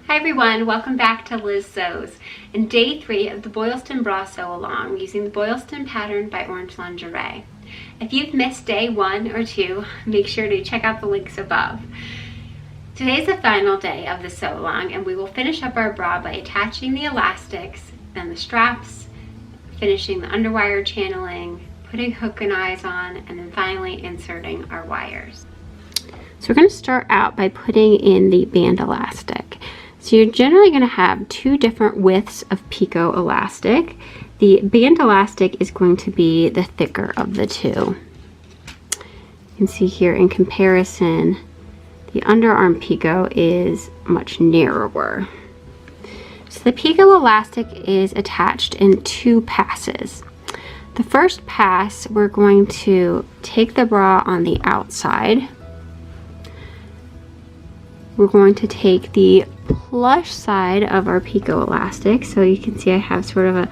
Hi everyone, welcome back to Liz Sews and day 3 of the Boylston Bra sew along using the Boylston pattern by Orange Lingerie. If you've missed day 1 or 2, make sure to check out the links above. Today's the final day of the sew along and we will finish up our bra by attaching the elastics, then the straps, finishing the underwire channeling, putting hook and eyes on, and then finally inserting our wires. So we're going to start out by putting in the band elastic. So you're generally going to have 2 different widths of picot elastic. The band elastic is going to be the thicker of the 2. You can see here in comparison, the underarm picot is much narrower. So the picot elastic is attached in 2 passes. The first pass, we're going to take the bra on the outside. We're going to take the plush side of our picot elastic. So you can see I have sort of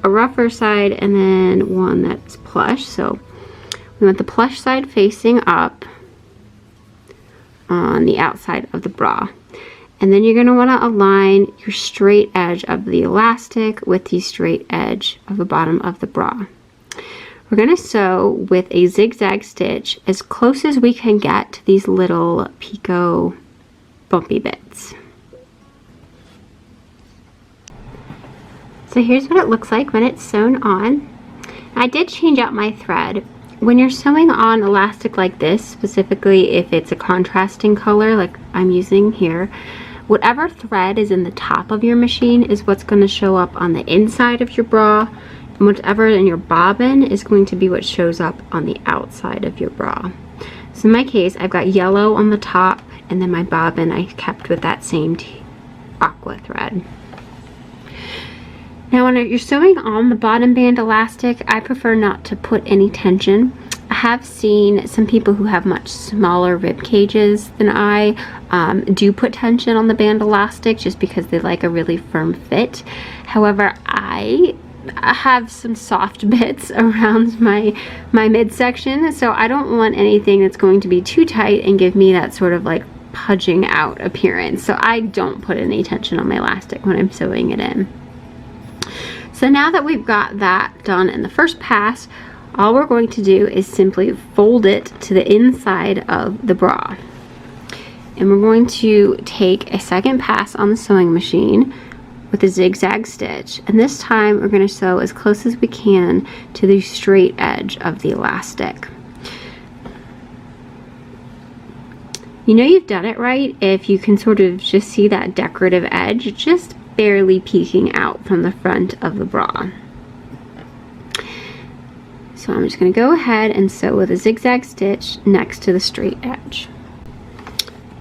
a rougher side and then one that's plush. So we want the plush side facing up on the outside of the bra. And then you're going to want to align your straight edge of the elastic with the straight edge of the bottom of the bra. We're going to sew with a zigzag stitch as close as we can get to these little picot bumpy bits. So here's what it looks like when it's sewn on. I did change out my thread. When you're sewing on elastic like this, specifically if it's a contrasting color like I'm using here, whatever thread is in the top of your machine is what's going to show up on the inside of your bra. And whatever in your bobbin is going to be what shows up on the outside of your bra. So in my case, I've got yellow on the top, and then my bobbin I kept with that same aqua thread. Now when you're sewing on the bottom band elastic, I prefer not to put any tension. I have seen some people who have much smaller rib cages than I do put tension on the band elastic just because they like a really firm fit. However, I have some soft bits around my midsection, so I don't want anything that's going to be too tight and give me that sort of like pudging out appearance. So I don't put any tension on my elastic when I'm sewing it in. So now that we've got that done in the first pass, all we're going to do is simply fold it to the inside of the bra. And we're going to take a second pass on the sewing machine with a zigzag stitch, and this time we're going to sew as close as we can to the straight edge of the elastic. You know you've done it right if you can sort of just see that decorative edge just barely peeking out from the front of the bra. So I'm just going to go ahead and sew with a zigzag stitch next to the straight edge.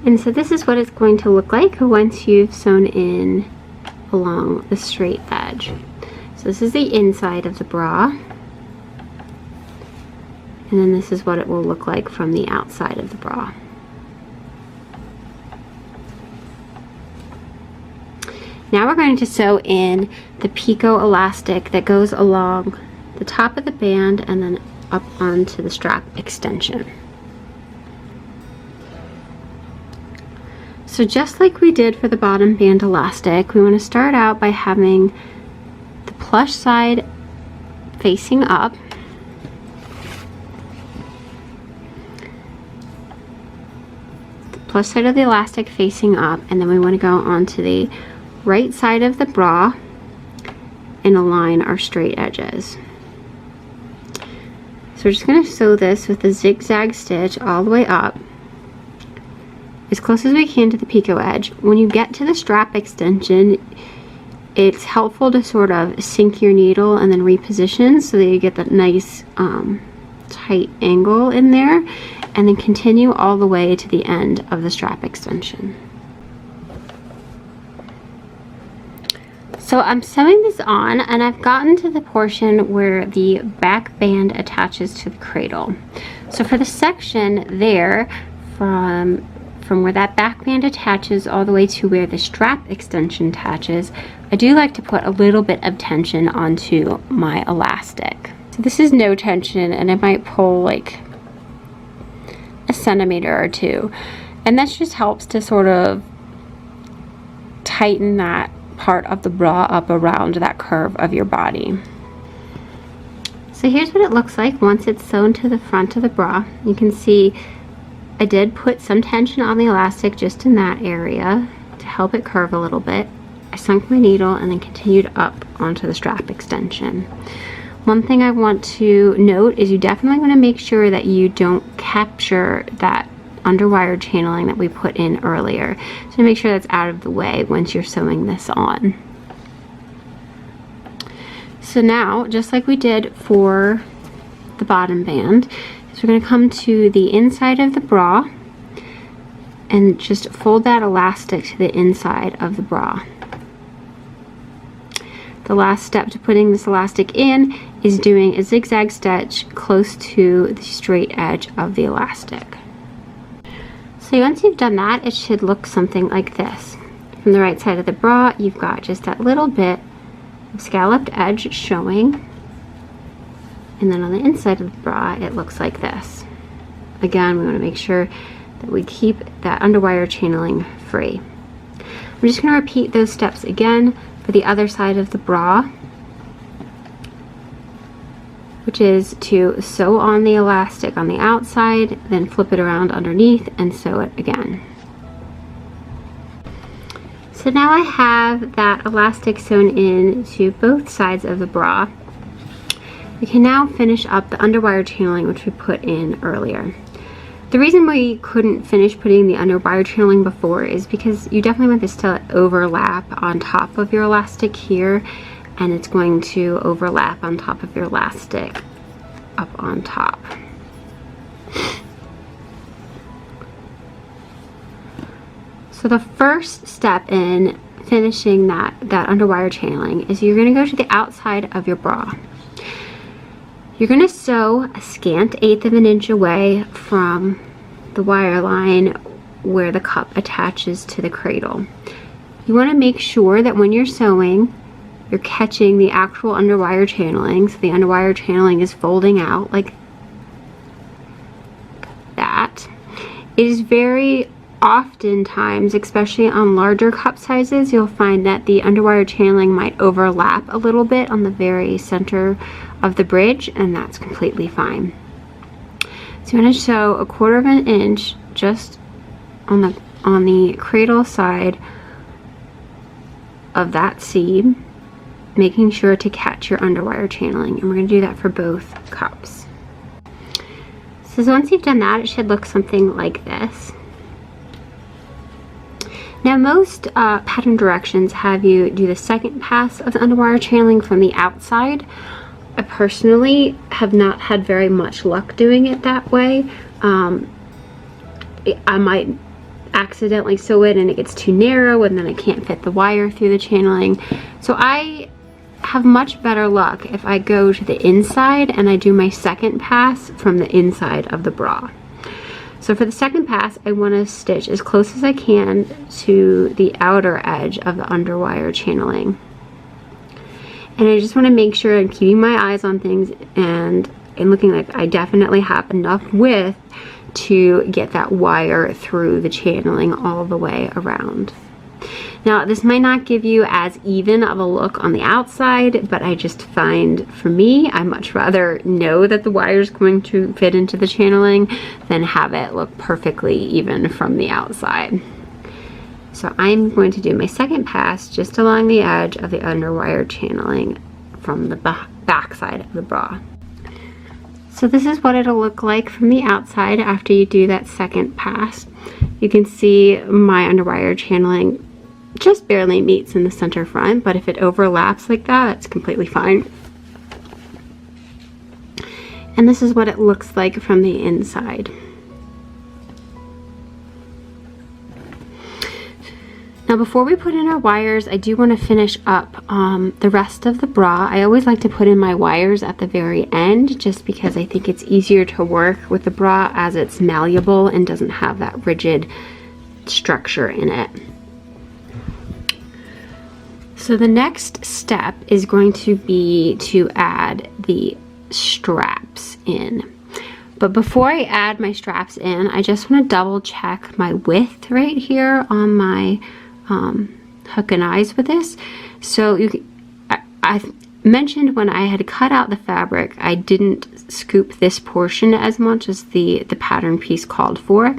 And so this is what it's going to look like once you've sewn in along the straight edge. So this is the inside of the bra, and then this is what it will look like from the outside of the bra. Now we're going to sew in the picot elastic that goes along the top of the band and then up onto the strap extension. So just like we did for the bottom band elastic, we want to start out by having the plush side facing up. The plush side of the elastic facing up, and then we want to go onto the right side of the bra and align our straight edges. So we're just going to sew this with a zigzag stitch all the way up, as close as we can to the picot edge. When you get to the strap extension, it's helpful to sort of sink your needle and then reposition so that you get that nice tight angle in there, and then continue all the way to the end of the strap extension. So I'm sewing this on, and I've gotten to the portion where the back band attaches to the cradle. So for the section there, from where that back band attaches all the way to where the strap extension attaches, I do like to put a little bit of tension onto my elastic. So this is no tension, and I might pull like a centimeter or two, and that just helps to sort of tighten that part of the bra up around that curve of your body. So here's what it looks like once it's sewn to the front of the bra. You can see I did put some tension on the elastic just in that area to help it curve a little bit. I sunk my needle and then continued up onto the strap extension. One thing I want to note is you definitely want to make sure that you don't capture that underwire channeling that we put in earlier. So make sure that's out of the way once you're sewing this on. So now, just like we did for the bottom band, is we're going to come to the inside of the bra and just fold that elastic to the inside of the bra. The last step to putting this elastic in is doing a zigzag stitch close to the straight edge of the elastic. So once you've done that, it should look something like this. From the right side of the bra, you've got just that little bit of scalloped edge showing, and then on the inside of the bra it looks like this. Again, we want to make sure that we keep that underwire channeling free. I'm just going to repeat those steps again for the other side of the bra, which is to sew on the elastic on the outside, then flip it around underneath and sew it again. So now I have that elastic sewn in to both sides of the bra. We can now finish up the underwire channeling which we put in earlier. The reason we couldn't finish putting the underwire channeling before is because you definitely want this to overlap on top of your elastic here, and it's going to overlap on top of your elastic up on top. So the first step in finishing that underwire channeling is you're going to go to the outside of your bra. You're going to sew a scant 1/8 of an inch away from the wire line where the cup attaches to the cradle. You want to make sure that when you're sewing, you're catching the actual underwire channeling, so the underwire channeling is folding out like that. It is very oftentimes, especially on larger cup sizes, you'll find that the underwire channeling might overlap a little bit on the very center of the bridge, and that's completely fine. So you want to sew 1/4 of an inch just on the cradle side of that seam, making sure to catch your underwire channeling, and we're going to do that for both cups. So once you've done that, it should look something like this. Now most pattern directions have you do the second pass of the underwire channeling from the outside. I personally have not had very much luck doing it that way. I might accidentally sew it and it gets too narrow and then I can't fit the wire through the channeling. So I have much better luck if I go to the inside and I do my second pass from the inside of the bra. So for the second pass, I want to stitch as close as I can to the outer edge of the underwire channeling. And I just want to make sure I'm keeping my eyes on things and looking like I definitely have enough width to get that wire through the channeling all the way around. Now, this might not give you as even of a look on the outside, but I just find, for me, I much rather know that the wire is going to fit into the channeling than have it look perfectly even from the outside. So I'm going to do my second pass just along the edge of the underwire channeling from the back side of the bra. So this is what it'll look like from the outside after you do that second pass. You can see my underwire channeling just barely meets in the center front, but if it overlaps like that, it's completely fine. And this is what it looks like from the inside. Now before we put in our wires, I do want to finish up the rest of the bra. I always like to put in my wires at the very end just because I think it's easier to work with the bra as it's malleable and doesn't have that rigid structure in it. So the next step is going to be to add the straps in. But before I add my straps in, I just want to double check my width right here on my hook and eyes with this. So I mentioned when I had cut out the fabric, I didn't scoop this portion as much as the pattern piece called for.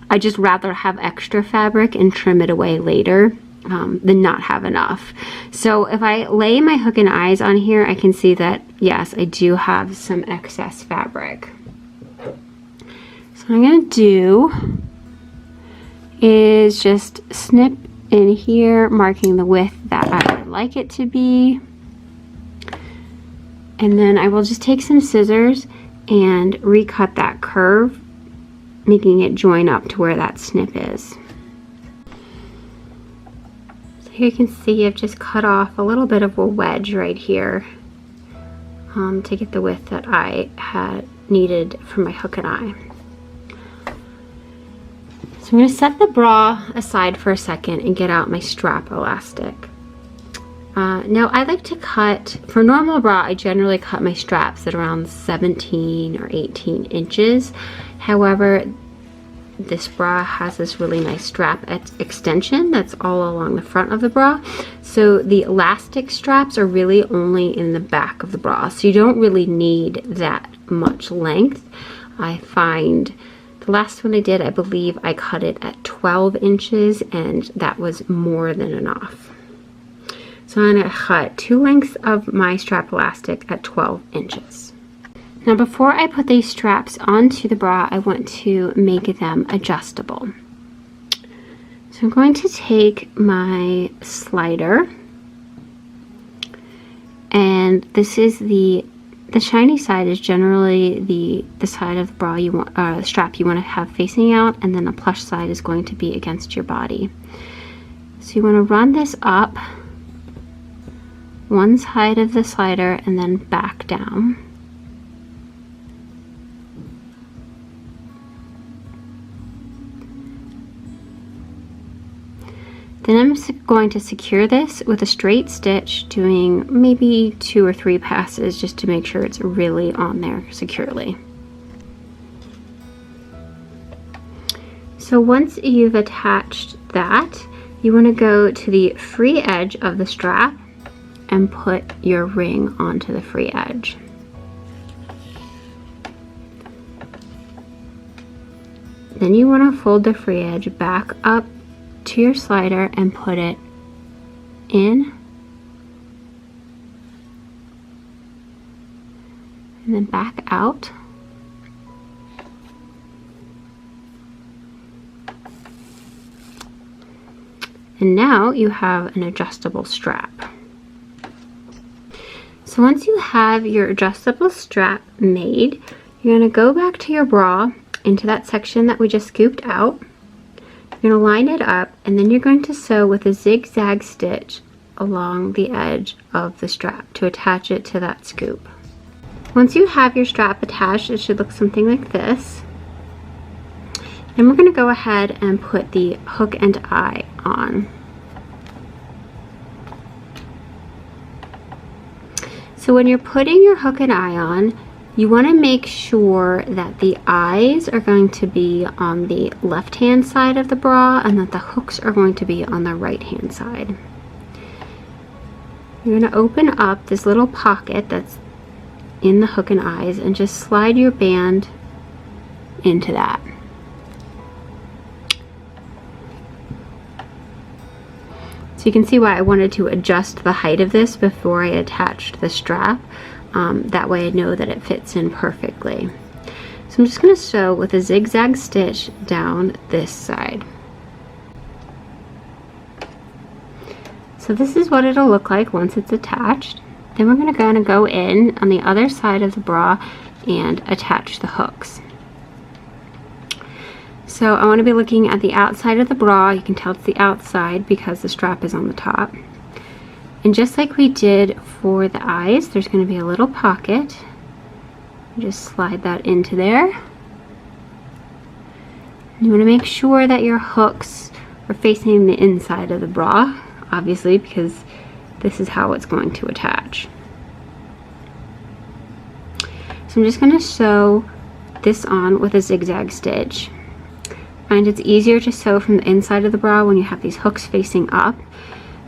I just rather have extra fabric and trim it away later than not have enough. So if I lay my hook and eyes on here, I can see that yes, I do have some excess fabric. So what I'm gonna do is just snip in here, marking the width that I would like it to be. And then I will just take some scissors and recut that curve, making it join up to where that snip is. So here you can see I've just cut off a little bit of a wedge right here to get the width that I had needed for my hook and eye. So I'm going to set the bra aside for a second and get out my strap elastic. Now I like to cut, for normal bra, I generally cut my straps at around 17 or 18 inches. However, this bra has this really nice strap extension that's all along the front of the bra. So the elastic straps are really only in the back of the bra. So you don't really need that much length. I find the last one I did, I believe I cut it at 12 inches and that was more than enough. So I'm going to cut 2 lengths of my strap elastic at 12 inches. Now before I put these straps onto the bra, I want to make them adjustable. So I'm going to take my slider, and this is the shiny side is generally the side of the bra you want, strap you want to have facing out, and then the plush side is going to be against your body. So you want to run this up one side of the slider and then back down. Then I'm going to secure this with a straight stitch, doing maybe 2 or 3 passes just to make sure it's really on there securely. So once you've attached that, you want to go to the free edge of the strap and put your ring onto the free edge. Then you want to fold the free edge back up to your slider and put it in, and then back out. And now you have an adjustable strap. So once you have your adjustable strap made, you're going to go back to your bra into that section that we just scooped out. You're going to line it up, and then you're going to sew with a zigzag stitch along the edge of the strap to attach it to that scoop. Once you have your strap attached, it should look something like this. And we're going to go ahead and put the hook and eye on. So when you're putting your hook and eye on, you want to make sure that the eyes are going to be on the left hand side of the bra and that the hooks are going to be on the right hand side. You're going to open up this little pocket that's in the hook and eyes and just slide your band into that. So you can see why I wanted to adjust the height of this before I attached the strap. That way I know that it fits in perfectly. So I'm just going to sew with a zigzag stitch down this side. So this is what it'll look like once it's attached. Then we're going to go in on the other side of the bra and attach the hooks. So I want to be looking at the outside of the bra. You can tell it's the outside because the strap is on the top. And just like we did for the eyes, there's going to be a little pocket. Just slide that into there. You want to make sure that your hooks are facing the inside of the bra, obviously, because this is how it's going to attach. So I'm just going to sew this on with a zigzag stitch. Find it's easier to sew from the inside of the bra when you have these hooks facing up.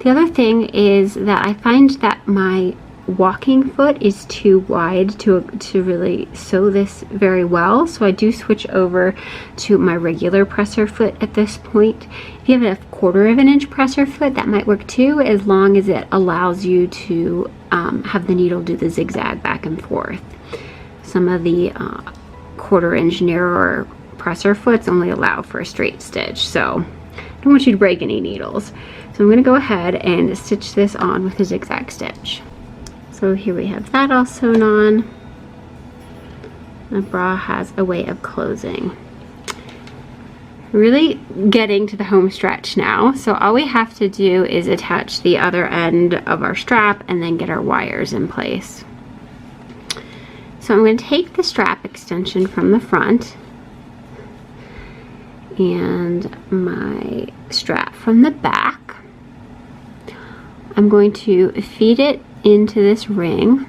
The other thing is that I find that my walking foot is too wide to really sew this very well, so I do switch over to my regular presser foot at this point. If you have a 1/4 of an inch presser foot, that might work too, as long as it allows you to have the needle do the zigzag back and forth. Some of the 1/4 inch narrower presser foots only allow for a straight stitch, so I don't want you to break any needles. So I'm going to go ahead and stitch this on with a zigzag stitch. So here we have that all sewn on. The bra has a way of closing. Really getting to the home stretch now. So all we have to do is attach the other end of our strap and then get our wires in place. So I'm going to take the strap extension from the front and my strap from the back. I'm going to feed it into this ring.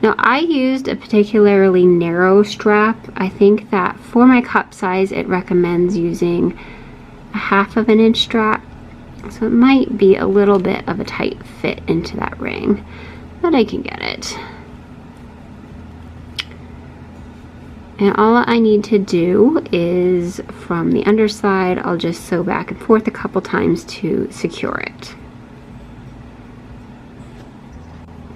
Now I used a particularly narrow strap. I think that for my cup size it recommends using a 1/2 of an inch strap, so it might be a little bit of a tight fit into that ring, but I can get it. And all I need to do is from the underside, I'll just sew back and forth a couple times to secure it.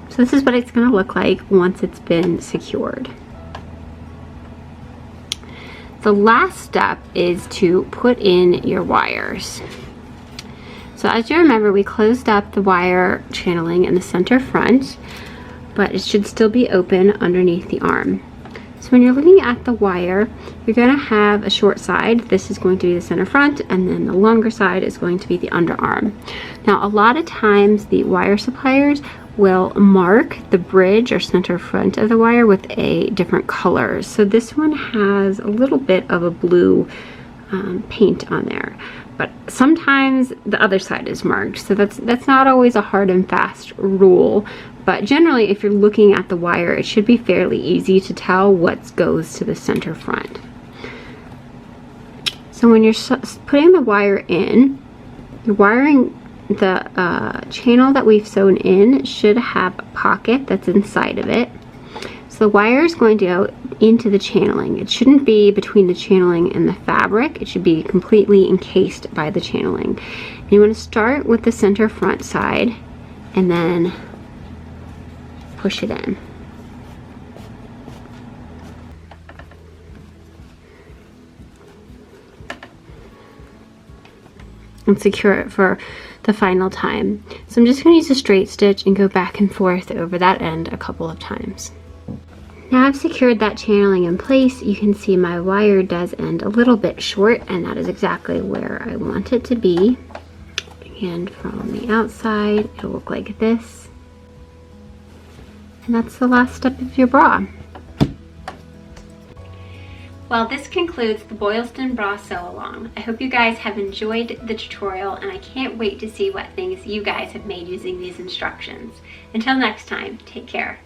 So this is what it's going to look like once it's been secured. The last step is to put in your wires. So as you remember, we closed up the wire channeling in the center front, but it should still be open underneath the arm. So when you're looking at the wire, you're going to have a short side. This is going to be the center front, and then the longer side is going to be the underarm. Now a lot of times the wire suppliers will mark the bridge or center front of the wire with a different color. So this one has a little bit of a blue paint on there, but sometimes the other side is marked. So that's not always a hard and fast rule, but generally if you're looking at the wire, it should be fairly easy to tell what goes to the center front. So when you're putting the wire in, you're wiring the channel that we've sewn in should have a pocket that's inside of it. So the wire is going to go into the channeling. It shouldn't be between the channeling and the fabric. It should be completely encased by the channeling. And you want to start with the center front side and then push it in. And secure it for the final time. So I'm just going to use a straight stitch and go back and forth over that end a couple of times. Now I've secured that channeling in place. You can see my wire does end a little bit short, and that is exactly where I want it to be. And from the outside, it'll look like this. And that's the last step of your bra. Well, this concludes the Boylston Bra Sew Along. I hope you guys have enjoyed the tutorial, and I can't wait to see what things you guys have made using these instructions. Until next time, take care.